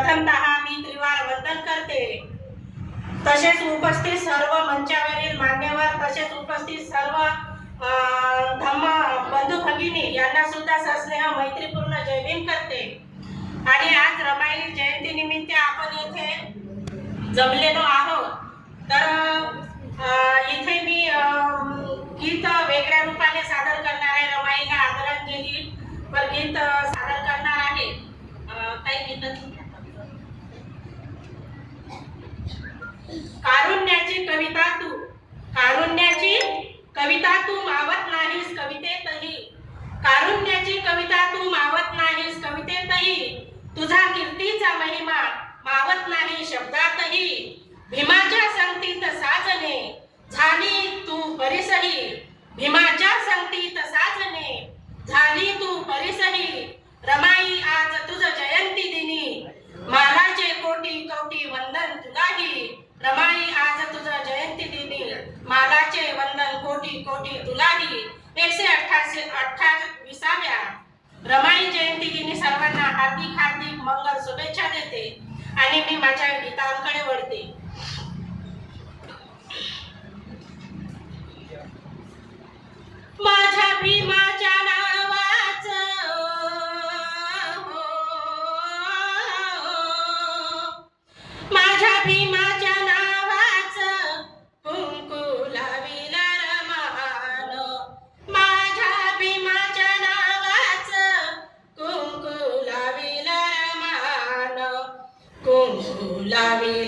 प्रथमतः मी त्रिवार वंदन करते। तसेच उपस्थित सर्व मंचावरील मान्यवर तसेच उपस्थित सर्व धम्म बंधू भगिनी यांना सुद्धा सस्नेह मैत्रीपूर्ण जय भीम करते। आणि आज रमाई जयंती निमित्त आपण येथे जमलेलो आहोत। तर इथे मी गीत वेगळ्या रूपाने सादर करणार आहे। रमाईला आदरांजली पर गीत सादर करणार आहे। काही गीत कारुण्याची कविता तू, कारुण्याची कविता तू मावत नाहीस कवितेतही, कारुण्याची कविता तू मावत नाहीस कवितेतही, तुझा कीर्तीचा महिमा मावत नाही शब्दातही। भीमाच्या संगतीत साजने झाली तू परिसही, भीमाच्या संगतीत साजने झाली तू परिसही। रमाई आज तुझ जयंती दिनी मालाचे कोटी कोटी वंदन तुलाही, रमाई आज तुझ जयंती दिनी मालाचे वंदन कोटी कोटी तुलाही। 128व्या रमाई जयंती दिनी सर्वांना हार्दिक हार्दिक मंगल शुभेच्छा देते आणि मी माझ्या गीतांकडे वळते। माझ्या भीमाच्या नावाचं माझ्या भीमाच्या नावाचं कुंकू लाविला रमान, माझ्या भीमाच्या नावाचं कुंकू लाविला रमान, कुंकू लाविला